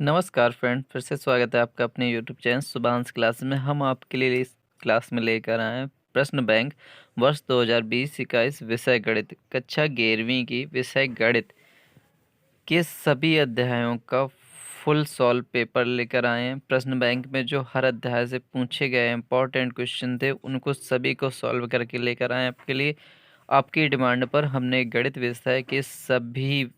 नमस्कार फ्रेंड, फिर से स्वागत है आपका अपने यूट्यूब चैनल सुभांश क्लास में। हम आपके लिए इस क्लास में लेकर आए हैं प्रश्न बैंक वर्ष 2020-21 विषय गणित कक्षा 11वीं की विषय गणित के सभी अध्यायों का फुल सॉल्व पेपर लेकर आए हैं। प्रश्न बैंक में जो हर अध्याय से पूछे गए इंपॉर्टेंट क्वेश्चन थे उनको सभी को सॉल्व करके लेकर आए आपके लिए। आपकी डिमांड पर हमने गणित विषय के सभी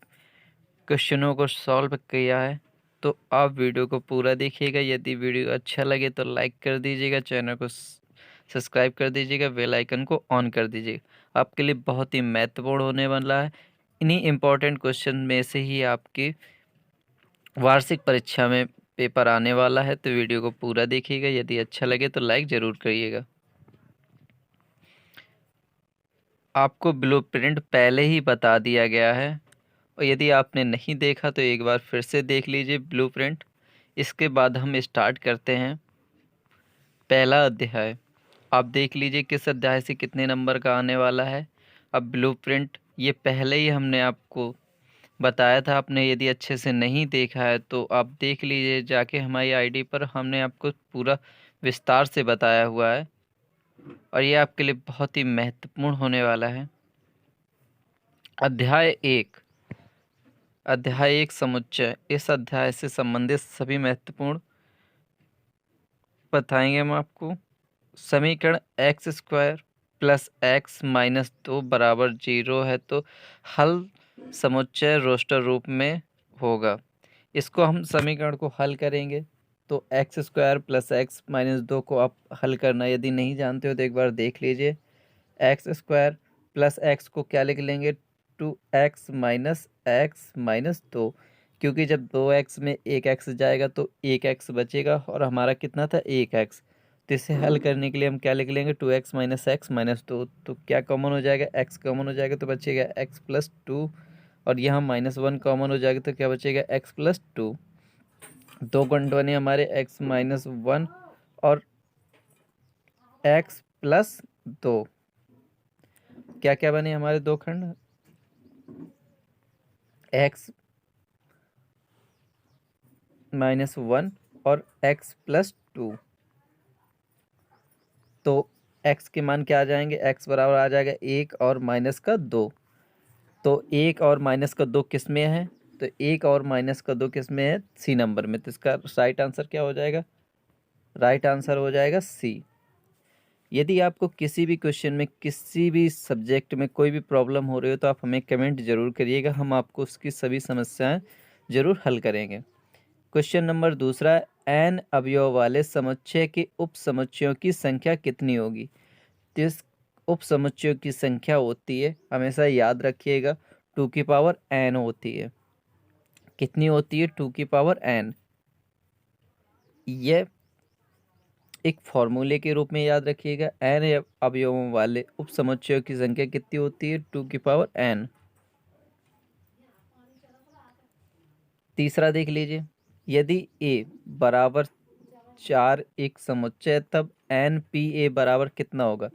क्वेश्चनों को सॉल्व किया है, तो आप वीडियो को पूरा देखिएगा। यदि वीडियो अच्छा लगे तो लाइक कर दीजिएगा, चैनल को सब्सक्राइब कर दीजिएगा, बेल आइकन को ऑन कर दीजिएगा। आपके लिए बहुत ही महत्वपूर्ण होने वाला है। इन्हीं इम्पोर्टेंट क्वेश्चन में से ही आपकी वार्षिक परीक्षा में पेपर आने वाला है, तो वीडियो को पूरा देखिएगा। यदि अच्छा लगे तो लाइक ज़रूर करिएगा। आपको ब्लूप्रिंट पहले ही बता दिया गया है, और यदि आपने नहीं देखा तो एक बार फिर से देख लीजिए ब्लूप्रिंट। इसके बाद हम स्टार्ट करते हैं पहला अध्याय। आप देख लीजिए किस अध्याय से कितने नंबर का आने वाला है। अब ब्लूप्रिंट ये पहले ही हमने आपको बताया था, आपने यदि अच्छे से नहीं देखा है तो आप देख लीजिए जाके हमारी आईडी पर, हमने आपको पूरा विस्तार से बताया हुआ है और ये आपके लिए बहुत ही महत्वपूर्ण होने वाला है। अध्याय एक समुच्चय। इस अध्याय से संबंधित सभी महत्वपूर्ण बताएंगे हम आपको। समीकरण x square plus x minus 2 बराबर 0 है तो हल समुच्चय रोस्टर रूप में होगा। इसको हम समीकरण को हल करेंगे तो x square plus x minus 2 को आप हल करना, यदि नहीं जानते हो तो एक बार देख लीजिए। एक्स स्क्वायर प्लस एक्स को क्या लिख लेंगे, 2x-2, क्योंकि जब 2x में एक एक्स जाएगा तो एक एक्स बचेगा और हमारा कितना था, 1x। तो इसे हल करने के लिए हम क्या लिख लेंगे, 2x-x-2। तो क्या कॉमन हो जाएगा, x कॉमन हो जाएगा तो बचेगा x+2, और यहाँ -1 कॉमन हो जाएगा तो क्या बचेगा, x+2। दो खंड बने हमारे x-1 और x+2। क्या क्या बने हमारे दो खंड, x-1 और x+2। तो x के मान क्या आ जाएंगे, x बराबर आ जाएगा 1 और -2। तो 1 और -2 किस में है, तो 1 और -2 किस में है, सी नंबर में। तो इसका राइट आंसर क्या हो जाएगा, राइट आंसर हो जाएगा सी। यदि आपको किसी भी क्वेश्चन में किसी भी सब्जेक्ट में कोई भी प्रॉब्लम हो रही हो तो आप हमें कमेंट जरूर करिएगा, हम आपको उसकी सभी समस्याएं जरूर हल करेंगे। क्वेश्चन नंबर दूसरा, n अवयव वाले समुच्चय के उप समुच्चयों की संख्या कितनी होगी। तो इस उप समुच्चयों की संख्या होती है, हमेशा याद रखिएगा, 2 की पावर n होती है। कितनी होती है, 2 की पावर n। यह एक फॉर्मूले के रूप में याद रखिएगा। n अवयवों वाले उप समुच्चयों की संख्या कितनी होती है, 2 की पावर n। तीसरा देख लीजिए, यदि a बराबर 4 एक समुच्चय तब NPA बराबर कितना होगा।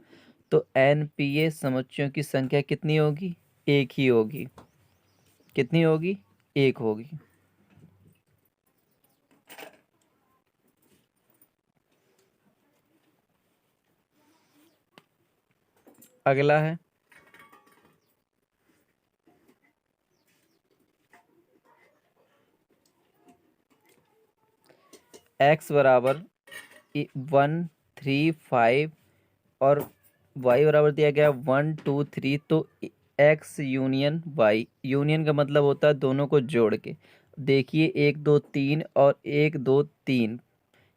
तो NPA समुच्चयों की संख्या कितनी होगी, एक ही होगी। कितनी होगी, एक होगी। अगला है x बराबर 1 3 5 और y बराबर दिया गया 1 2 3। तो x यूनियन y, यूनियन का मतलब होता है दोनों को जोड़ के। देखिए 1 2 3 और 1 2 3,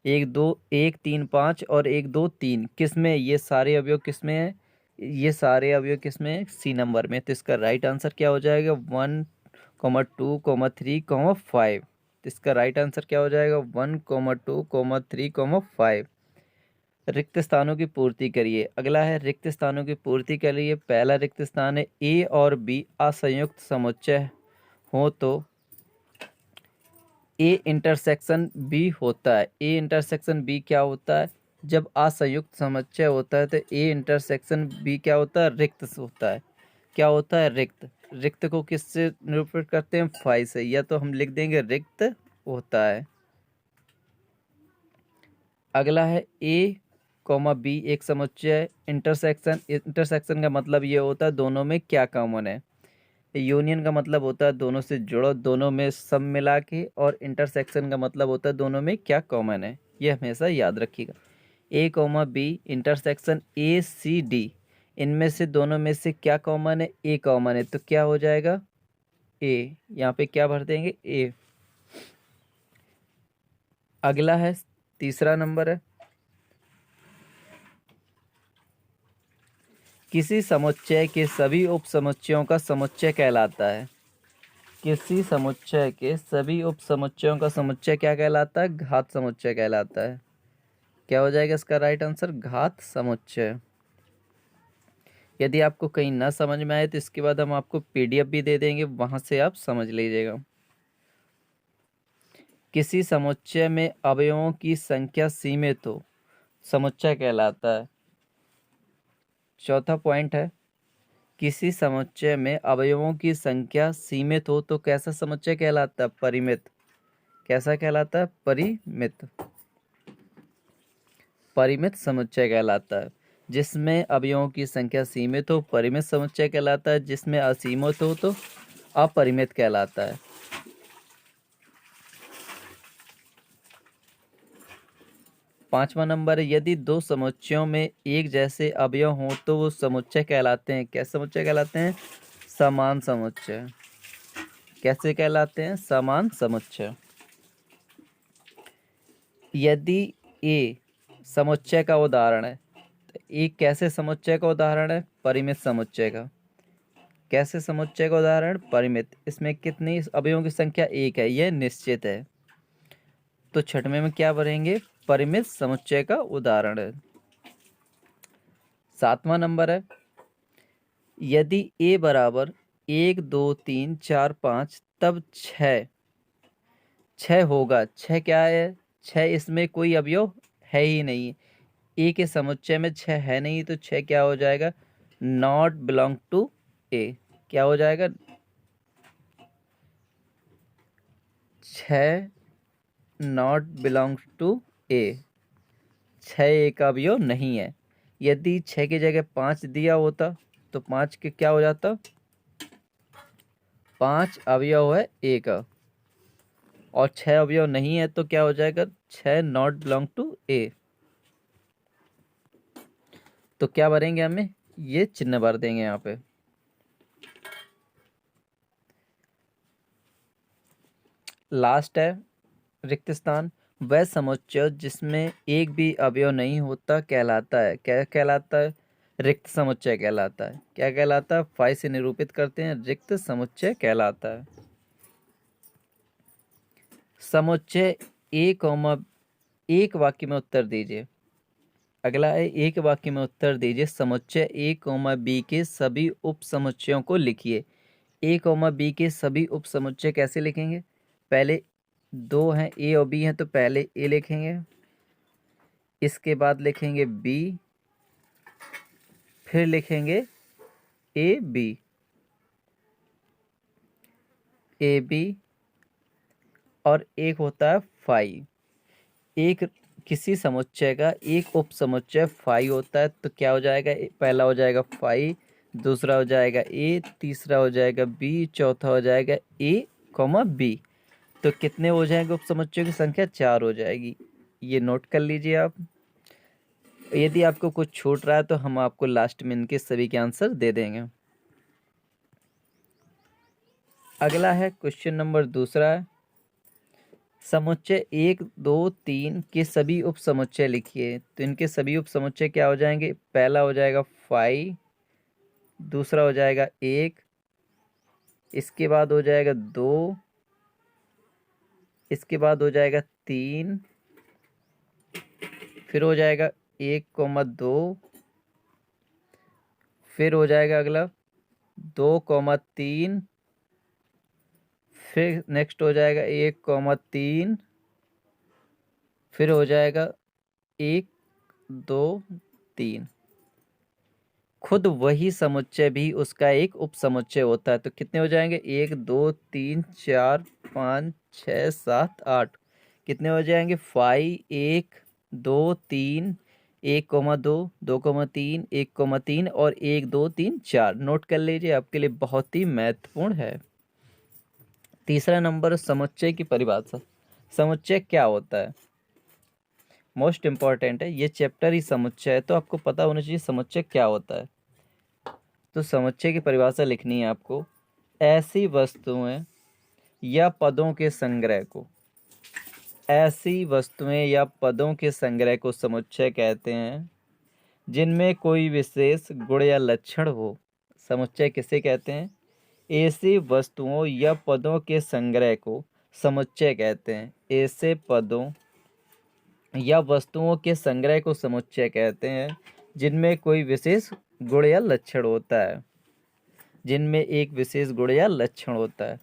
1 2 1 3 5 और 1 2 3 किस में, ये सारे अवयव किस में है, ये सारे अवयव किस में है, सी नंबर में। तो इसका राइट आंसर क्या हो जाएगा, 1 2 3 5। तो इसका राइट आंसर क्या हो जाएगा, 1 2 3 5। रिक्त स्थानों की पूर्ति करिए। अगला है रिक्त स्थानों की पूर्ति के लिए, पहला रिक्त स्थान है ए और बी असंयुक्त समुच्चय हो तो ए इंटरसेक्शन बी होता है। ए इंटरसेक्शन बी क्या होता है, जब असंयुक्त समुच्चय होता है तो ए इंटरसेक्शन बी क्या होता है, रिक्त होता है। क्या होता है, रिक्त। रिक्त को किससे निरूपित करते हैं, फाई से। या तो हम लिख देंगे रिक्त होता है। अगला है ए कॉमा बी एक समुच्चय है। इंटरसेक्शन का मतलब ये होता है दोनों में क्या कॉमन है। यूनियन का मतलब होता है दोनों से जुड़ो, दोनों में सब मिला के। और इंटरसेक्शन का मतलब होता है दोनों में क्या कॉमन है। ये हमेशा याद रखिएगा। A comma B intersection A C D, इनमें से दोनों में से क्या कॉमन है, ए कॉमन है, तो क्या हो जाएगा ए। यहाँ पे क्या भर देंगे ए। अगला है तीसरा नंबर है, किसी समुच्चय के सभी उप समुच्चयों का समुच्चय कहलाता है। किसी समुच्चय के सभी उप समुच्चयों का समुच्चय क्या कहलाता है, घात समुच्चय कहलाता है। क्या हो जाएगा इसका राइट आंसर, घात समुच्चय। यदि आपको कहीं ना समझ में आए तो इसके बाद हम आपको पीडीएफ भी दे देंगे, वहां से आप समझ लीजिएगा। किसी समुच्चय में अवयवों की संख्या सीमित हो, समुच्चय कहलाता है। चौथा पॉइंट है, किसी समुच्चय में अवयवों की संख्या सीमित हो तो कैसा समुच्चय कहलाता है, परिमित। कैसा कहलाता है, परिमित। परिमित समुच्चय कहलाता है। जिसमें अवयवों की संख्या सीमित हो परिमित समुच्चय कहलाता है, जिसमें असीमित हो तो अपरिमित कहलाता है। पांचवा नंबर है, यदि दो समुच्चयों में एक जैसे अवयव हों तो वो समुच्चय कहलाते हैं। कैसे समुच्चय कहलाते हैं, समान समुच्चय। कैसे कहलाते हैं, समान समुच्चय। यदि ए समुच्चय का उदाहरण है, तो ए कैसे समुच्चय का उदाहरण है, परिमित समुच्चय का। कैसे समुच्चय का उदाहरण, परिमित। इसमें कितनी अवयवों की संख्या, एक है, यह निश्चित है। तो छठवें में क्या भरेंगे, परिमित समुच्चय का उदाहरण है। सातवां नंबर है, यदि ए बराबर 1 2 3 4 5 तब 6 होगा। 6 क्या है, 6 इसमें कोई अवयव है ही नहीं। ए के समुच्चय में 6 है नहीं, तो 6 क्या हो जाएगा, नॉट बिलोंग टू ए। क्या हो जाएगा, 6 नॉट बिलोंग टू ए। 6 एक अवयव नहीं है। यदि 6 की जगह 5 दिया होता तो 5 के क्या हो जाता, 5 अवयव है ए का। और 6 अवयव नहीं है तो क्या हो जाएगा, 6 नॉट बिलोंग टू ए। तो क्या भरेंगे, हमें ये चिन्ह भर देंगे यहाँ पे। लास्ट है रिक्त स्थान। वह समुच्चय जिसमें एक भी अवयव नहीं होता कहलाता है। क्या कहलाता है, रिक्त समुच्चय कहलाता है। क्या कहलाता है, 5 से निरूपित करते हैं, रिक्त समुच्चय कहलाता है। समुच्चय ए कॉमा, एक वाक्य में उत्तर दीजिए। अगला है, एक वाक्य में उत्तर दीजिए, समुच्चय ए कॉमा बी के सभी उप समुच्चयों को लिखिए। ए कॉमा बी के सभी उप समुच्चय कैसे लिखेंगे, पहले दो हैं ए और बी हैं तो पहले ए लिखेंगे, इसके बाद लिखेंगे बी, फिर लिखेंगे ए बी। ए बी और एक होता है फाई। एक किसी समुच्चय का एक उप समुच्चय फाई होता है तो क्या हो जाएगा, पहला हो जाएगा फाई, दूसरा हो जाएगा ए, तीसरा हो जाएगा बी, चौथा हो जाएगा ए कॉमा बी। तो कितने हो जाएंगे उप समुच्चयों की संख्या, 4 हो जाएगी। ये नोट कर लीजिए आप। यदि आपको कुछ छूट रहा है तो हम आपको लास्ट में इनके सभी के आंसर दे देंगे। अगला है क्वेश्चन नंबर दूसरा है, समुच्चय 1 2 3 के सभी उप समुच्चय लिखिए। तो इनके सभी उप समुच्चय क्या हो जाएंगे, पहला हो जाएगा फाइव, दूसरा हो जाएगा 1, इसके बाद हो जाएगा 2, इसके बाद हो जाएगा 3, फिर हो जाएगा 1 2, फिर हो जाएगा अगला 2 3, फिर नेक्स्ट हो जाएगा 1 3, फिर हो जाएगा 1 2 3। खुद वही समुच्चय भी उसका एक उप समुच्चय होता है। तो कितने हो जाएंगे, 1 2 3 4 5 6 7 8 कितने हो जाएंगे? 5 1 2 3 1,2 2,3 1,3 और 1 2 3 4। नोट कर लीजिए, आपके लिए बहुत ही महत्वपूर्ण है। तीसरा नंबर, समुच्चय की परिभाषा। समुच्चय क्या होता है? मोस्ट इंपॉर्टेंट है, ये चैप्टर ही समुच्चय है, तो आपको पता होना चाहिए समुच्चय क्या होता है। तो समुच्चय की परिभाषा लिखनी है आपको। ऐसी वस्तुएं या पदों के संग्रह को, ऐसी वस्तुएं या पदों के संग्रह को समुच्चय कहते हैं जिनमें कोई विशेष गुण या लक्षण हो। समुच्चय किसे कहते हैं? ऐसी वस्तुओं या पदों के संग्रह को समुच्चय कहते हैं। ऐसे पदों या वस्तुओं के संग्रह को समुच्चय कहते हैं जिनमें कोई विशेष गुण या लक्षण होता है, जिनमें एक विशेष गुण या लक्षण होता है।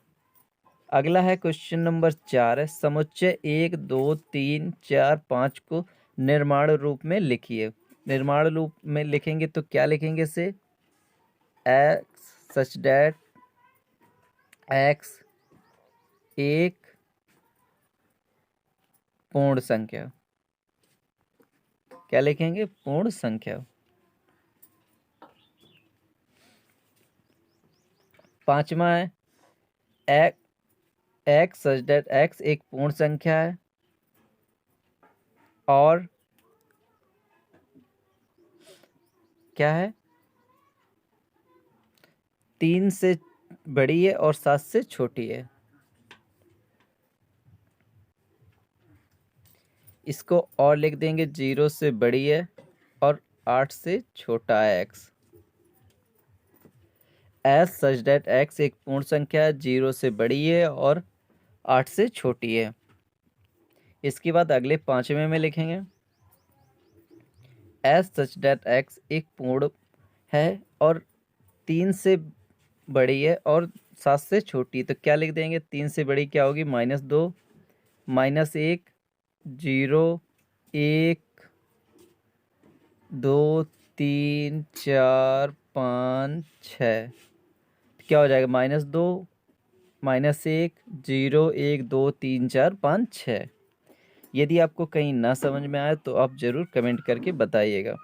अगला है क्वेश्चन नंबर 4 है, समुच्चय 1 2 3 4 5 को निर्माण रूप में लिखिए। निर्माण रूप में लिखेंगे तो क्या लिखेंगे? इसे एक्स सच डैट एक्स एक पूर्ण संख्या। क्या लिखेंगे? पूर्ण संख्या। 5वां है एक्स सच डैट एक्स एक पूर्ण संख्या है और क्या है? 3 से बड़ी है और 7 से छोटी है। इसको और लिख देंगे, 0 से बड़ी है और 8 से छोटा है x. S such that x एक पूर्ण संख्या है, 0 से बड़ी है और 8 से छोटी है। इसके बाद अगले 5वें में लिखेंगे, एस सच डैट एक्स एक पूर्ण है और 3 से बड़ी है और 7 से छोटी। तो क्या लिख देंगे? 3 से बड़ी क्या होगी? -2 -1 0 1 2 3 4 5 6। क्या हो जाएगा? -2 -1 0 1 2 3 4 5 6। यदि आपको कहीं ना समझ में आए तो आप जरूर कमेंट करके बताइएगा।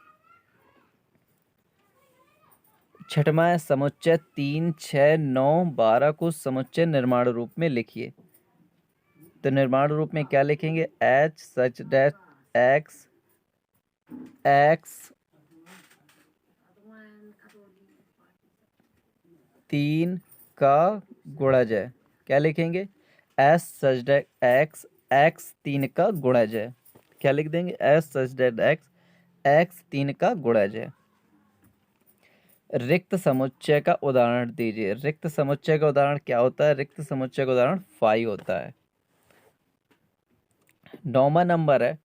छठवां है, समुच्चय 3 6 9 12 को समुच्चय निर्माण रूप में लिखिए। तो निर्माण रूप में क्या लिखेंगे? H such that x x 3 का गुणज है। क्या लिखेंगे? S such that x x 3 का गुणज है। क्या लिख देंगे? S such that x x 3 का गुणज है। रिक्त समुच्चय का उदाहरण दीजिए। रिक्त समुच्चय का उदाहरण क्या होता है? रिक्त समुच्चय का उदाहरण 5 होता है। 9वां नंबर है,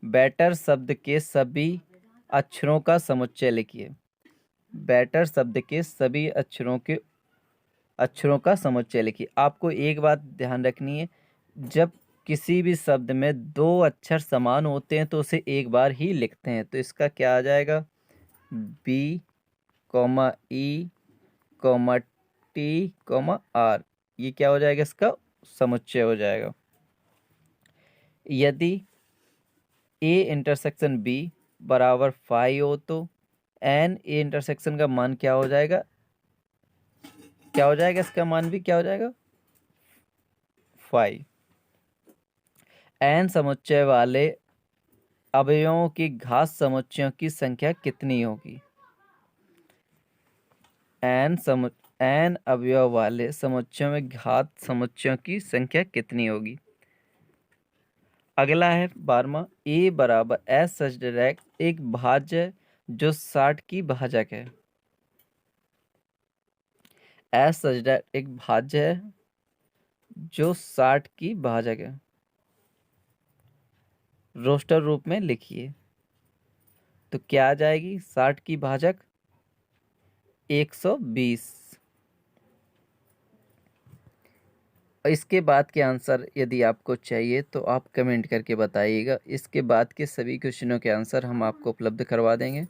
बेटर शब्द के सभी अक्षरों का समुच्चय लिखिए। बेटर शब्द के सभी अक्षरों का समुच्चय लिखिए। आपको एक बात ध्यान रखनी है, जब किसी भी शब्द में 2 अक्षर समान होते हैं तो उसे एक बार ही लिखते हैं। तो इसका क्या आ जाएगा? बी ई टी आर, ये क्या हो जाएगा? इसका समुच्चय हो जाएगा। यदि ए इंटरसेक्शन बी बराबर 5 हो तो एन ए इंटरसेक्शन का मान क्या हो जाएगा? क्या हो जाएगा? इसका मान भी क्या हो जाएगा? 5। एन समुच्चय वाले अवयवों की घात समुच्चयों की संख्या कितनी होगी? एन अवयव वाले समुच्चयों में घात समुच्चयों की संख्या कितनी होगी? अगला है 12वां, ए बराबर एस सच डायरेक्ट एक भाज्य जो 60 की भाजक है। एस सच डायरेक्ट एक भाज्य है जो 60 की भाजक है। रोस्टर रूप में लिखिए तो क्या आ जाएगी? 60 की भाजक 120। इसके बाद के आंसर यदि आपको चाहिए तो आप कमेंट करके बताइएगा। इसके बाद के सभी क्वेश्चनों के आंसर हम आपको उपलब्ध करवा देंगे।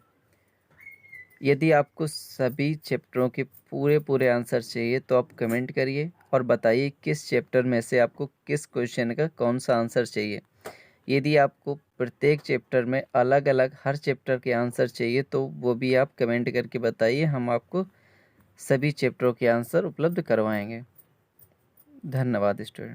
यदि आपको सभी चैप्टरों के पूरे आंसर चाहिए तो आप कमेंट करिए और बताइए किस चैप्टर में से आपको किस क्वेश्चन का कौन सा आंसर चाहिए। यदि आपको प्रत्येक चैप्टर में अलग अलग हर चैप्टर के आंसर चाहिए तो वो भी आप कमेंट करके बताइए, हम आपको सभी चैप्टरों के आंसर उपलब्ध करवाएंगे। धन्यवाद स्टूडेंट।